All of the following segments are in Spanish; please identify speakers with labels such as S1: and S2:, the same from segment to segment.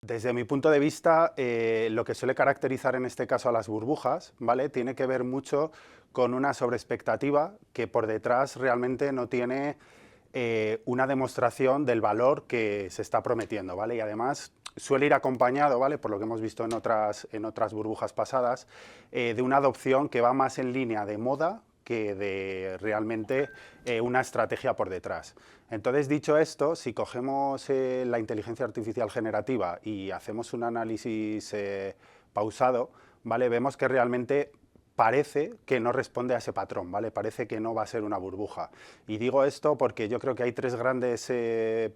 S1: Desde mi punto de vista, lo que suele caracterizar en este caso a las burbujas, ¿vale? Tiene que ver mucho con una sobreexpectativa que por detrás realmente no tiene una demostración del valor que se está prometiendo, ¿vale? Y además suele ir acompañado, ¿vale? Por lo que hemos visto en otras burbujas pasadas, de una adopción que va más en línea de moda que de realmente una estrategia por detrás. Entonces, dicho esto, si cogemos la inteligencia artificial generativa y hacemos un análisis pausado, ¿vale? Vemos que realmente parece que no responde a ese patrón, ¿vale? Parece que no va a ser una burbuja. Y digo esto porque yo creo que hay tres grandes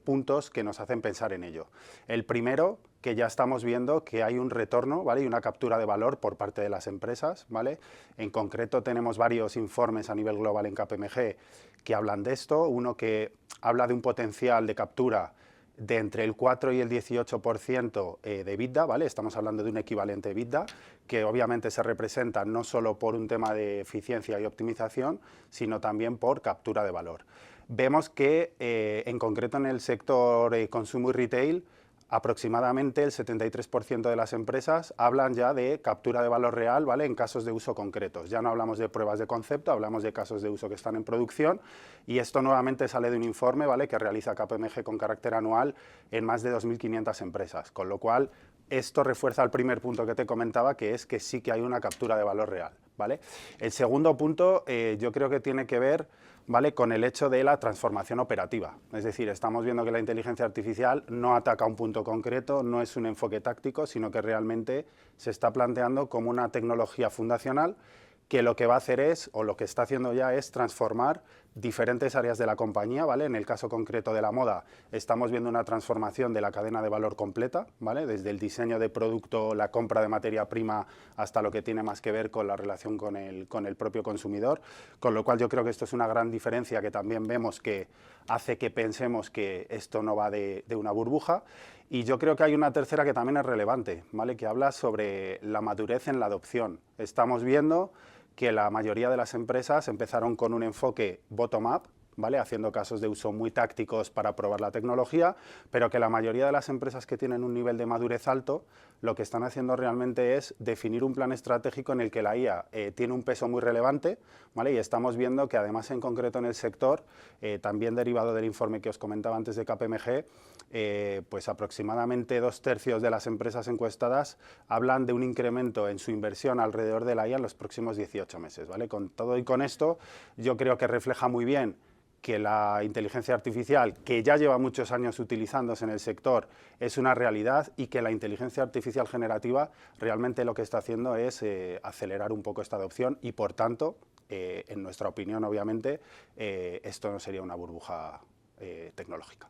S1: puntos que nos hacen pensar en ello. El primero, que ya estamos viendo que hay un retorno, ¿vale? Y una captura de valor por parte de las empresas, ¿vale? En concreto tenemos varios informes a nivel global en KPMG que hablan de esto. Uno que habla de un potencial de captura de entre el 4 y el 18% de EBITDA, ¿vale? Estamos hablando de un equivalente EBITDA, que obviamente se representa no solo por un tema de eficiencia y optimización, sino también por captura de valor. Vemos que, en concreto en el sector consumo y retail, aproximadamente el 73% de las empresas hablan ya de captura de valor real, ¿vale? En casos de uso concretos. Ya no hablamos de pruebas de concepto, hablamos de casos de uso que están en producción, y esto nuevamente sale de un informe, ¿vale? Que realiza KPMG con carácter anual en más de 2.500 empresas, con lo cual esto refuerza el primer punto que te comentaba, que es que sí que hay una captura de valor real, ¿vale? El segundo punto yo creo que tiene que ver, ¿vale?, con el hecho de la transformación operativa. Es decir, estamos viendo que la inteligencia artificial no ataca un punto concreto, no es un enfoque táctico, sino que realmente se está planteando como una tecnología fundacional que lo que va a hacer es, o lo que está haciendo ya es transformar diferentes áreas de la compañía, ¿vale? En el caso concreto de la moda, estamos viendo una transformación de la cadena de valor completa, ¿vale? Desde el diseño de producto, la compra de materia prima, hasta lo que tiene más que ver con la relación con el propio consumidor, con lo cual yo creo que esto es una gran diferencia que también vemos que hace que pensemos que esto no va de una burbuja. Y yo creo que hay una tercera que también es relevante, ¿vale? Que habla sobre la madurez en la adopción. Estamos viendo que la mayoría de las empresas empezaron con un enfoque bottom-up, ¿vale? Haciendo casos de uso muy tácticos para probar la tecnología, pero que la mayoría de las empresas que tienen un nivel de madurez alto, lo que están haciendo realmente es definir un plan estratégico en el que la IA tiene un peso muy relevante, ¿vale? Y estamos viendo que además en concreto en el sector, también derivado del informe que os comentaba antes de KPMG, pues aproximadamente 2/3 de las empresas encuestadas hablan de un incremento en su inversión alrededor de la IA en los próximos 18 meses, ¿vale? Con todo y con esto, yo creo que refleja muy bien que la inteligencia artificial, que ya lleva muchos años utilizándose en el sector, es una realidad, y que la inteligencia artificial generativa realmente lo que está haciendo es acelerar un poco esta adopción y, por tanto, en nuestra opinión, obviamente, esto no sería una burbuja tecnológica.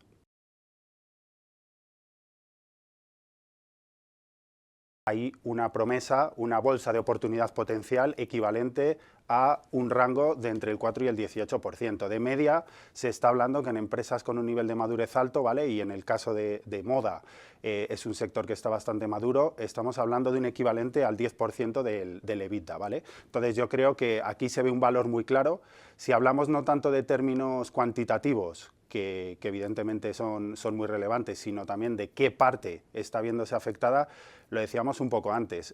S1: Hay una promesa, una bolsa de oportunidad potencial equivalente a un rango de entre el 4 y el 18%. De media se está hablando que en empresas con un nivel de madurez alto, ¿vale? Y en el caso de moda es un sector que está bastante maduro, estamos hablando de un equivalente al 10% del EBITDA, ¿vale? Entonces yo creo que aquí se ve un valor muy claro. Si hablamos no tanto de términos cuantitativos, que evidentemente son muy relevantes, sino también de qué parte está viéndose afectada, lo decíamos un poco antes,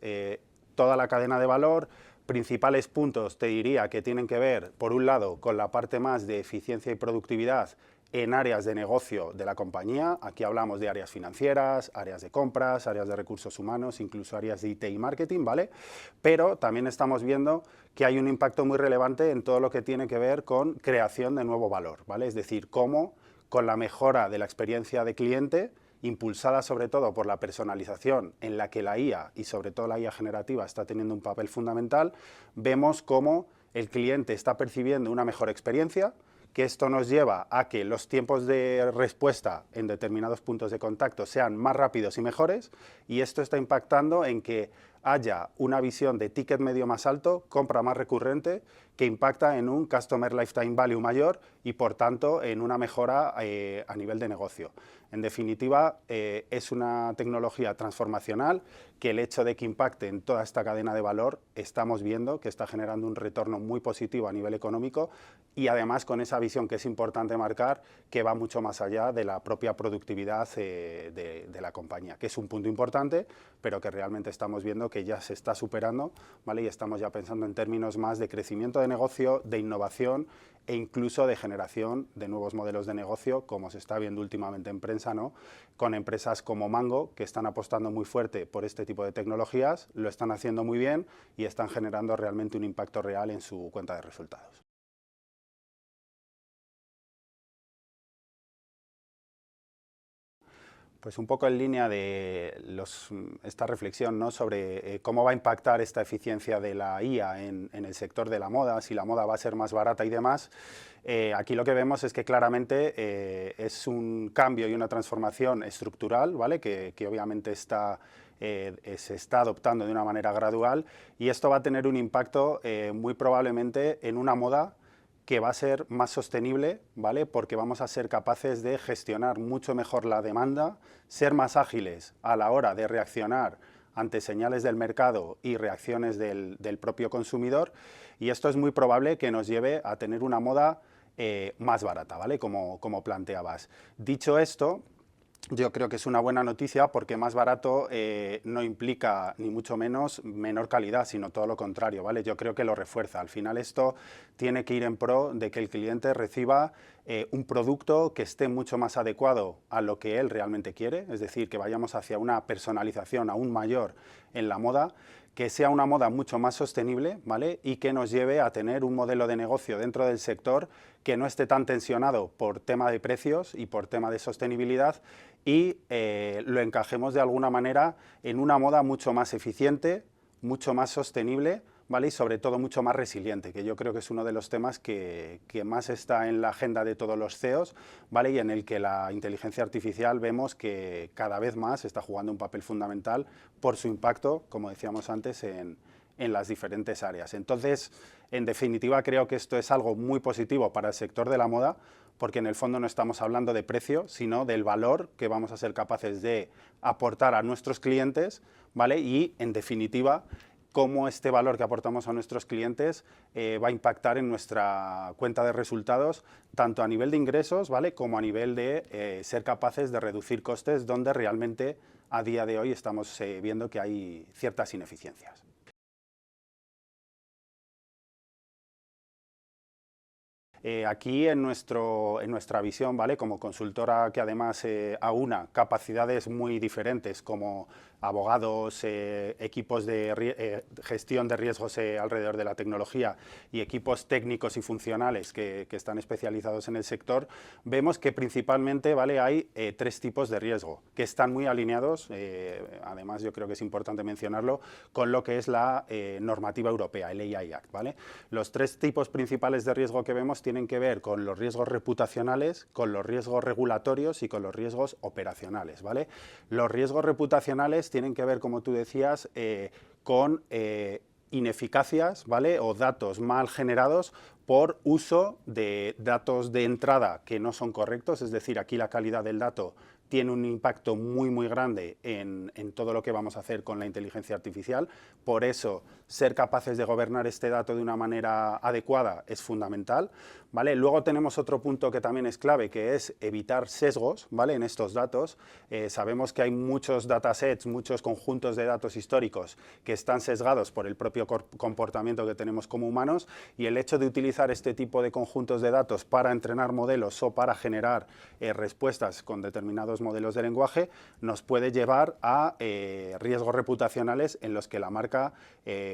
S1: toda la cadena de valor, principales puntos te diría que tienen que ver, por un lado, con la parte más de eficiencia y productividad en áreas de negocio de la compañía. Aquí hablamos de áreas financieras, áreas de compras, áreas de recursos humanos, incluso áreas de IT y marketing, ¿vale? Pero también estamos viendo que hay un impacto muy relevante en todo lo que tiene que ver con creación de nuevo valor, ¿vale? Es decir, cómo con la mejora de la experiencia de cliente, impulsada sobre todo por la personalización, en la que la IA, y sobre todo la IA generativa, está teniendo un papel fundamental, vemos cómo el cliente está percibiendo una mejor experiencia, que esto nos lleva a que los tiempos de respuesta en determinados puntos de contacto sean más rápidos y mejores, y esto está impactando en que haya una visión de ticket medio más alto, compra más recurrente, que impacta en un Customer Lifetime Value mayor y, por tanto, en una mejora a nivel de negocio. En definitiva, es una tecnología transformacional que el hecho de que impacte en toda esta cadena de valor estamos viendo que está generando un retorno muy positivo a nivel económico y, además, con esa visión que es importante marcar, que va mucho más allá de la propia productividad de la compañía, que es un punto importante, pero que realmente estamos viendo que ya se está superando, ¿vale? Y estamos ya pensando en términos más de crecimiento de negocio, de innovación e incluso de generación de nuevos modelos de negocio, como se está viendo últimamente en prensa, ¿no? Con empresas como Mango, que están apostando muy fuerte por este tipo de tecnologías, lo están haciendo muy bien y están generando realmente un impacto real en su cuenta de resultados. Pues un poco en línea de esta reflexión, ¿no?, sobre cómo va a impactar esta eficiencia de la IA en el sector de la moda, si la moda va a ser más barata y demás. Aquí lo que vemos es que claramente es un cambio y una transformación estructural, ¿vale?, que obviamente se está adoptando de una manera gradual, y esto va a tener un impacto muy probablemente en una moda que va a ser más sostenible, ¿vale?, porque vamos a ser capaces de gestionar mucho mejor la demanda, ser más ágiles a la hora de reaccionar ante señales del mercado y reacciones del propio consumidor, y esto es muy probable que nos lleve a tener una moda más barata, ¿vale?, como planteabas. Dicho esto, yo creo que es una buena noticia, porque más barato no implica ni mucho menos menor calidad, sino todo lo contrario, ¿vale? Yo creo que lo refuerza. Al final esto tiene que ir en pro de que el cliente reciba un producto que esté mucho más adecuado a lo que él realmente quiere, es decir, que vayamos hacia una personalización aún mayor en la moda, que sea una moda mucho más sostenible, ¿vale?, y que nos lleve a tener un modelo de negocio dentro del sector que no esté tan tensionado por tema de precios y por tema de sostenibilidad, y lo encajemos de alguna manera en una moda mucho más eficiente, mucho más sostenible, ¿vale?, y sobre todo mucho más resiliente, que yo creo que es uno de los temas que más está en la agenda de todos los CEOs, ¿vale?, y en el que la inteligencia artificial vemos que cada vez más está jugando un papel fundamental por su impacto, como decíamos antes, en las diferentes áreas. Entonces, en definitiva, creo que esto es algo muy positivo para el sector de la moda, porque en el fondo no estamos hablando de precio, sino del valor que vamos a ser capaces de aportar a nuestros clientes, ¿vale?, y, en definitiva, cómo este valor que aportamos a nuestros clientes va a impactar en nuestra cuenta de resultados, tanto a nivel de ingresos, ¿vale?, como a nivel de ser capaces de reducir costes, donde realmente a día de hoy estamos viendo que hay ciertas ineficiencias. Aquí en nuestra visión, ¿vale?, como consultora que además aúna capacidades muy diferentes, como abogados, equipos de gestión de riesgos alrededor de la tecnología y equipos técnicos y funcionales que están especializados en el sector, vemos que principalmente, ¿vale?, hay tres tipos de riesgo que están muy alineados, además yo creo que es importante mencionarlo, con lo que es la normativa europea, el AI Act, ¿vale? Los tres tipos principales de riesgo que vemos tienen que ver con los riesgos reputacionales, con los riesgos regulatorios y con los riesgos operacionales, ¿vale? Los riesgos reputacionales tienen que ver, como tú decías, con ineficacias, ¿vale?, o datos mal generados por uso de datos de entrada que no son correctos, es decir, aquí la calidad del dato tiene un impacto muy, muy grande en todo lo que vamos a hacer con la inteligencia artificial. Por eso, ser capaces de gobernar este dato de una manera adecuada es fundamental, ¿vale? Luego tenemos otro punto que también es clave, que es evitar sesgos, ¿vale?, en estos datos. Sabemos que hay muchos datasets, muchos conjuntos de datos históricos que están sesgados por el propio comportamiento que tenemos como humanos, y el hecho de utilizar este tipo de conjuntos de datos para entrenar modelos o para generar respuestas con determinados modelos de lenguaje nos puede llevar a riesgos reputacionales en los que la marca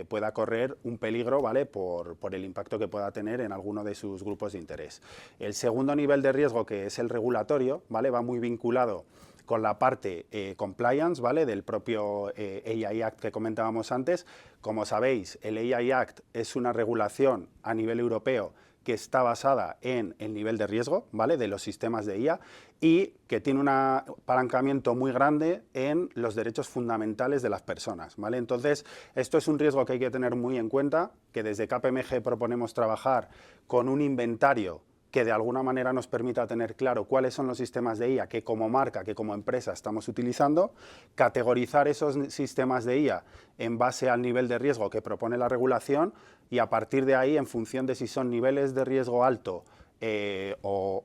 S1: pueda correr un peligro, ¿vale?, por el impacto que pueda tener en alguno de sus grupos de interés. El segundo nivel de riesgo, que es el regulatorio, ¿vale?, va muy vinculado con la parte compliance, ¿vale?, del propio AI Act que comentábamos antes. Como sabéis, el AI Act es una regulación a nivel europeo que está basada en el nivel de riesgo, ¿vale?, de los sistemas de IA y que tiene un apalancamiento muy grande en los derechos fundamentales de las personas, ¿vale? Entonces, esto es un riesgo que hay que tener muy en cuenta, que desde KPMG proponemos trabajar con un inventario que de alguna manera nos permita tener claro cuáles son los sistemas de IA que como marca, que como empresa estamos utilizando, categorizar esos sistemas de IA en base al nivel de riesgo que propone la regulación y a partir de ahí, en función de si son niveles de riesgo alto o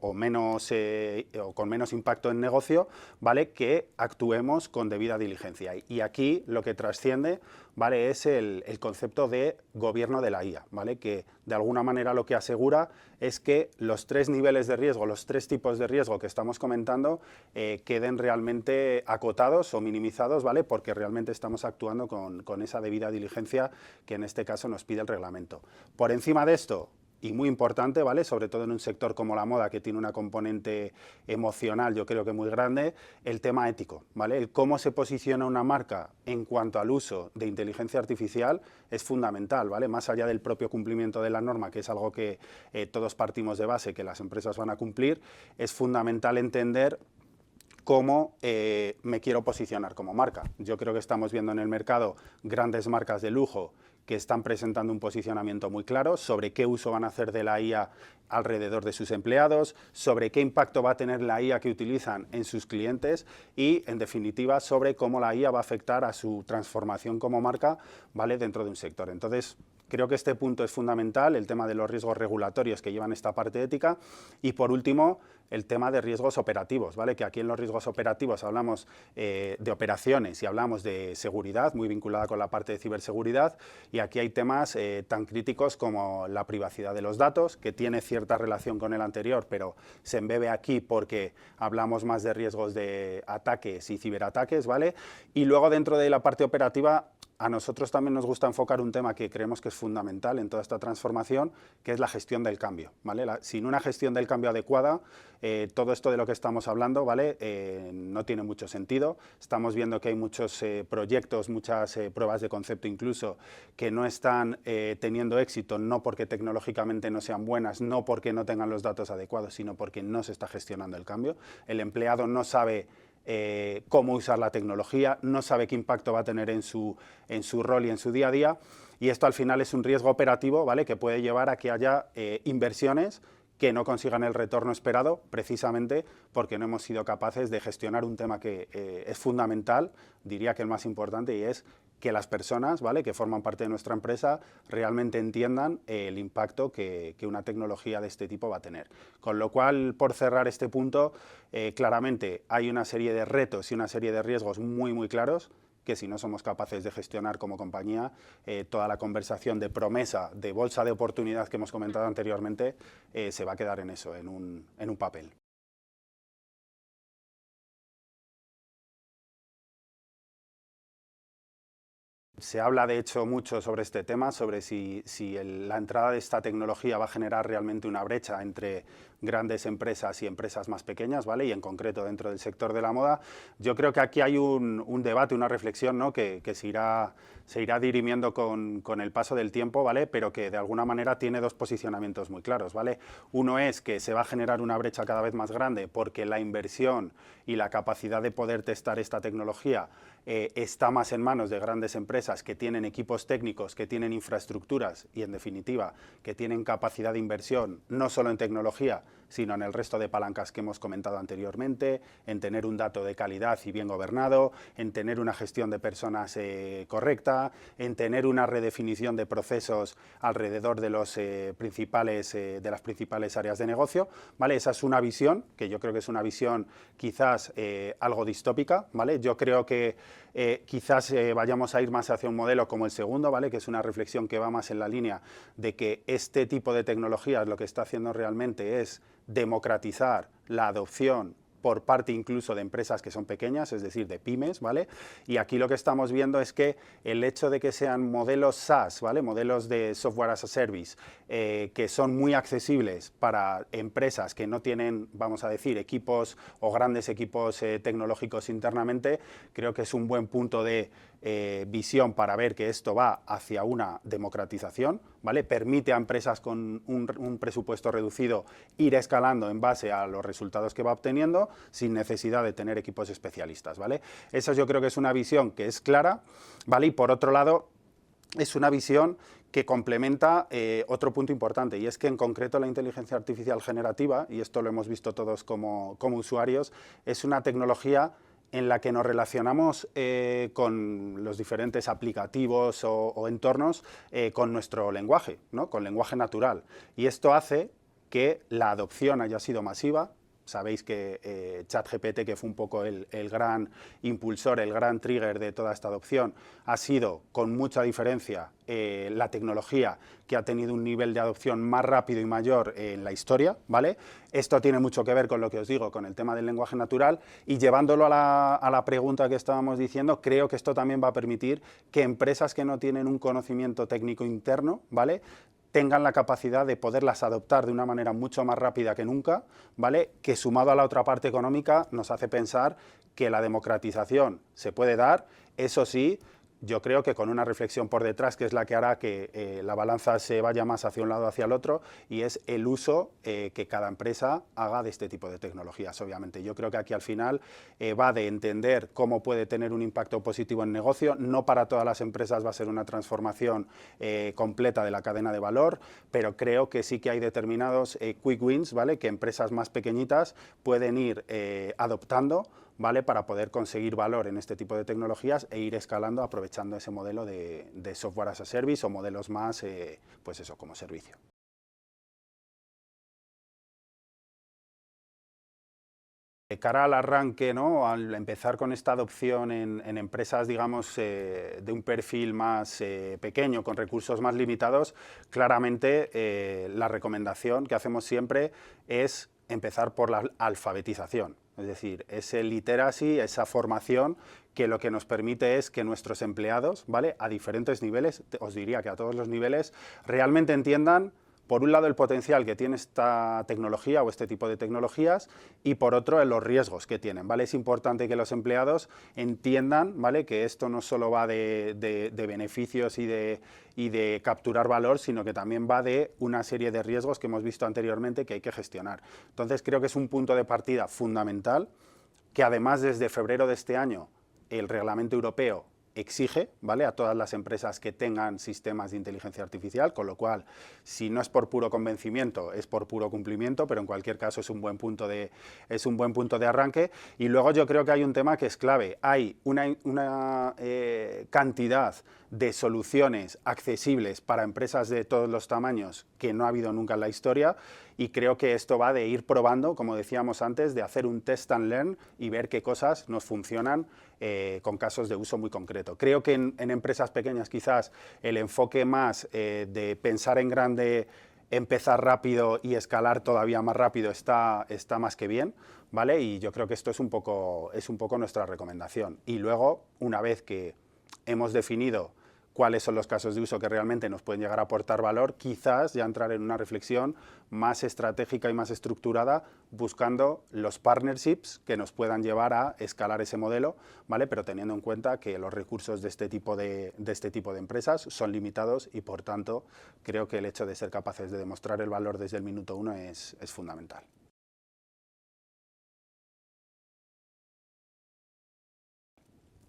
S1: con menos impacto en negocio, ¿vale?, que actuemos con debida diligencia. Y aquí lo que trasciende, ¿vale?, es el concepto de gobierno de la IA, ¿vale?, que de alguna manera lo que asegura es que los 3 niveles de riesgo, los 3 tipos de riesgo que estamos comentando, queden realmente acotados o minimizados, ¿vale?, porque realmente estamos actuando con esa debida diligencia que en este caso nos pide el reglamento. Por encima de esto, y muy importante, ¿vale?, sobre todo en un sector como la moda, que tiene una componente emocional, yo creo que muy grande, el tema ético, ¿vale? El cómo se posiciona una marca en cuanto al uso de inteligencia artificial es fundamental, ¿vale? Más allá del propio cumplimiento de la norma, que es algo que todos partimos de base, que las empresas van a cumplir, es fundamental entender cómo me quiero posicionar como marca. Yo creo que estamos viendo en el mercado grandes marcas de lujo que están presentando un posicionamiento muy claro sobre qué uso van a hacer de la IA alrededor de sus empleados, sobre qué impacto va a tener la IA que utilizan en sus clientes y, en definitiva, sobre cómo la IA va a afectar a su transformación como marca, ¿vale?, dentro de un sector. Entonces, creo que este punto es fundamental, el tema de los riesgos regulatorios que llevan esta parte ética y, por último, el tema de riesgos operativos, ¿vale?, que aquí en los riesgos operativos hablamos de operaciones y hablamos de seguridad, muy vinculada con la parte de ciberseguridad, y aquí hay temas tan críticos como la privacidad de los datos, que tiene cierta relación con el anterior, pero se embebe aquí porque hablamos más de riesgos de ataques y ciberataques, ¿vale? Y luego dentro de la parte operativa, a nosotros también nos gusta enfocar un tema que creemos que es fundamental en toda esta transformación, que es la gestión del cambio, ¿vale? Sin una gestión del cambio adecuada, todo esto de lo que estamos hablando, ¿vale?, no tiene mucho sentido. Estamos viendo que hay muchos proyectos, muchas pruebas de concepto incluso, que no están teniendo éxito, no porque tecnológicamente no sean buenas, no porque no tengan los datos adecuados, sino porque no se está gestionando el cambio. El empleado no sabe cómo usar la tecnología, no sabe qué impacto va a tener en su rol y en su día a día, y esto al final es un riesgo operativo, ¿vale?, que puede llevar a que haya inversiones que no consigan el retorno esperado, precisamente porque no hemos sido capaces de gestionar un tema que es fundamental, diría que el más importante, y es que las personas, ¿vale?, que forman parte de nuestra empresa realmente entiendan el impacto que una tecnología de este tipo va a tener. Con lo cual, por cerrar este punto, claramente hay una serie de retos y una serie de riesgos muy, muy claros que si no somos capaces de gestionar como compañía, toda la conversación de promesa, de bolsa de oportunidad que hemos comentado anteriormente, se va a quedar en eso, en un papel. Se habla, de hecho, mucho sobre este tema, sobre si la entrada de esta tecnología va a generar realmente una brecha entre grandes empresas y empresas más pequeñas, ¿vale?, y en concreto dentro del sector de la moda. Yo creo que aquí hay un debate, una reflexión, ¿no?, que se irá dirimiendo con el paso del tiempo, ¿vale?, pero que de alguna manera tiene 2 posicionamientos muy claros, ¿vale? Uno es que se va a generar una brecha cada vez más grande porque la inversión y la capacidad de poder testar esta tecnología está más en manos de grandes empresas que tienen equipos técnicos, que tienen infraestructuras y, en definitiva, que tienen capacidad de inversión no solo en tecnología, sino en el resto de palancas que hemos comentado anteriormente, en tener un dato de calidad y bien gobernado, en tener una gestión de personas correcta, en tener una redefinición de procesos alrededor de las principales áreas de negocio, ¿vale? Esa es una visión, que yo creo que es una visión quizás algo distópica, ¿vale? Yo creo que quizás vayamos a ir más hacia un modelo como el segundo, ¿vale?, que es una reflexión que va más en la línea de que este tipo de tecnologías lo que está haciendo realmente es democratizar la adopción por parte incluso de empresas que son pequeñas, es decir, de pymes, ¿vale? Y aquí lo que estamos viendo es que el hecho de que sean modelos SaaS, ¿vale?, modelos de software as a service, que son muy accesibles para empresas que no tienen, vamos a decir, equipos o grandes equipos tecnológicos internamente, creo que es un buen punto de visión para ver que esto va hacia una democratización, ¿vale? Permite a empresas con un presupuesto reducido ir escalando en base a los resultados que va obteniendo sin necesidad de tener equipos especialistas, ¿vale? Eso yo creo que es una visión que es clara, ¿vale? Y por otro lado, es una visión que complementa otro punto importante, y es que en concreto la inteligencia artificial generativa, y esto lo hemos visto todos como usuarios, es una tecnología en la que nos relacionamos con los diferentes aplicativos o entornos con nuestro lenguaje, ¿no? Con lenguaje natural. Y esto hace que la adopción haya sido masiva. Sabéis que ChatGPT, que fue un poco el gran impulsor, el gran trigger de toda esta adopción, ha sido con mucha diferencia la tecnología que ha tenido un nivel de adopción más rápido y mayor en la historia, ¿vale? Esto tiene mucho que ver con lo que os digo, con el tema del lenguaje natural, y llevándolo a la pregunta que estábamos diciendo, creo que esto también va a permitir que empresas que no tienen un conocimiento técnico interno, ¿vale?, tengan la capacidad de poderlas adoptar de una manera mucho más rápida que nunca, ¿vale? Que sumado a la otra parte económica nos hace pensar que la democratización se puede dar, eso sí, yo creo que con una reflexión por detrás, que es la que hará que la balanza se vaya más hacia un lado o hacia el otro, y es el uso que cada empresa haga de este tipo de tecnologías, obviamente. Yo creo que aquí al final va de entender cómo puede tener un impacto positivo en negocio. No para todas las empresas va a ser una transformación completa de la cadena de valor, pero creo que sí que hay determinados quick wins, ¿vale?, que empresas más pequeñitas pueden ir adoptando, ¿vale?, para poder conseguir valor en este tipo de tecnologías e ir escalando aprovechando ese modelo de software as a service o modelos más, pues eso, como servicio. De cara al arranque, ¿no?, al empezar con esta adopción en empresas, digamos, de un perfil más pequeño, con recursos más limitados, claramente la recomendación que hacemos siempre es empezar por la alfabetización. Es decir, ese literacy, esa formación que lo que nos permite es que nuestros empleados, ¿vale?, a diferentes niveles, os diría que a todos los niveles, realmente entiendan, por un lado, el potencial que tiene esta tecnología o este tipo de tecnologías, y por otro, los riesgos que tienen, ¿vale? Es importante que los empleados entiendan, ¿vale?, que esto no solo va de beneficios y de capturar valor, sino que también va de una serie de riesgos que hemos visto anteriormente que hay que gestionar. Entonces, creo que es un punto de partida fundamental, que además desde febrero de este año el reglamento europeo exige, ¿vale?, a todas las empresas que tengan sistemas de inteligencia artificial, con lo cual, si no es por puro convencimiento, es por puro cumplimiento, pero en cualquier caso es un buen punto de arranque. Y luego yo creo que hay un tema que es clave. Hay una cantidad de soluciones accesibles para empresas de todos los tamaños que no ha habido nunca en la historia, y creo que esto va de ir probando, como decíamos antes, de hacer un test and learn y ver qué cosas nos funcionan con casos de uso muy concreto. Creo que en empresas pequeñas quizás el enfoque más de pensar en grande, empezar rápido y escalar todavía más rápido está más que bien, ¿vale? Y yo creo que esto es un poco nuestra recomendación. Y luego, una vez que hemos definido cuáles son los casos de uso que realmente nos pueden llegar a aportar valor, quizás ya entrar en una reflexión más estratégica y más estructurada, buscando los partnerships que nos puedan llevar a escalar ese modelo, ¿vale?, pero teniendo en cuenta que los recursos de este tipo de empresas son limitados, y por tanto creo que el hecho de ser capaces de demostrar el valor desde el minuto uno es fundamental.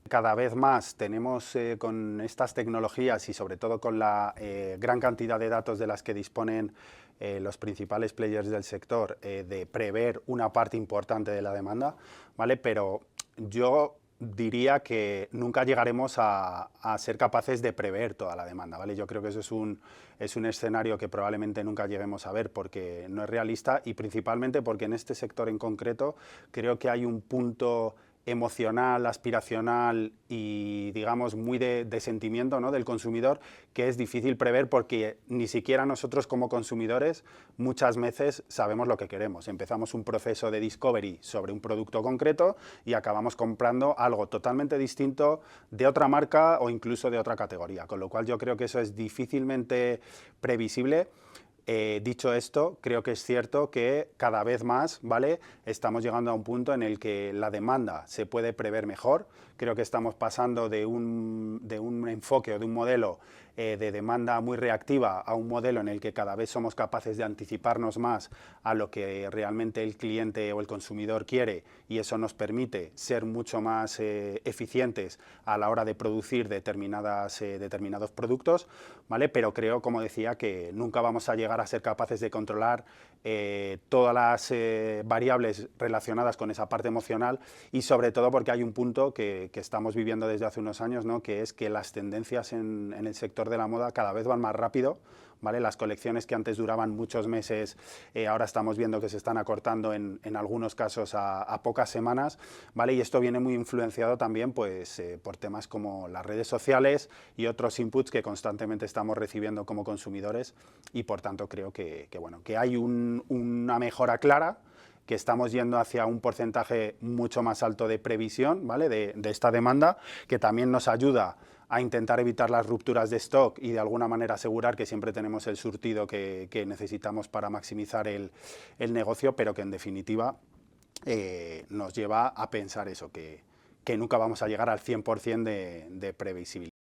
S1: Cada vez más tenemos con estas tecnologías y sobre todo con la gran cantidad de datos de las que disponen los principales players del sector, de prever una parte importante de la demanda, ¿vale? Pero yo diría que nunca llegaremos a ser capaces de prever toda la demanda, ¿vale? Yo creo que eso es un escenario que probablemente nunca lleguemos a ver, porque no es realista, y principalmente porque en este sector en concreto creo que hay un punto emocional, aspiracional y, digamos, muy de sentimiento, ¿no?, del consumidor, que es difícil prever, porque ni siquiera nosotros como consumidores muchas veces sabemos lo que queremos. Empezamos un proceso de discovery sobre un producto concreto y acabamos comprando algo totalmente distinto de otra marca o incluso de otra categoría, con lo cual yo creo que eso es difícilmente previsible. Dicho esto, creo que es cierto que cada vez más, ¿vale?, estamos llegando a un punto en el que la demanda se puede prever mejor. Creo que estamos pasando de un enfoque o de un modelo de demanda muy reactiva a un modelo en el que cada vez somos capaces de anticiparnos más a lo que realmente el cliente o el consumidor quiere, y eso nos permite ser mucho más eficientes a la hora de producir determinados productos, ¿vale? Pero creo, como decía, que nunca vamos a llegar a ser capaces de controlar todas las variables relacionadas con esa parte emocional, y sobre todo porque hay un punto que estamos viviendo desde hace unos años, ¿no?, que es que las tendencias en el sector de la moda cada vez van más rápido, ¿vale? Las colecciones que antes duraban muchos meses, ahora estamos viendo que se están acortando en algunos casos a pocas semanas, ¿vale? Y esto viene muy influenciado también, pues, por temas como las redes sociales y otros inputs que constantemente estamos recibiendo como consumidores, y por tanto creo bueno, que hay una mejora clara, que estamos yendo hacia un porcentaje mucho más alto de previsión, ¿vale?, de esta demanda, que también nos ayuda a intentar evitar las rupturas de stock y de alguna manera asegurar que siempre tenemos el surtido que necesitamos para maximizar el negocio, pero que en definitiva nos lleva a pensar eso, que nunca vamos a llegar al 100% de previsibilidad.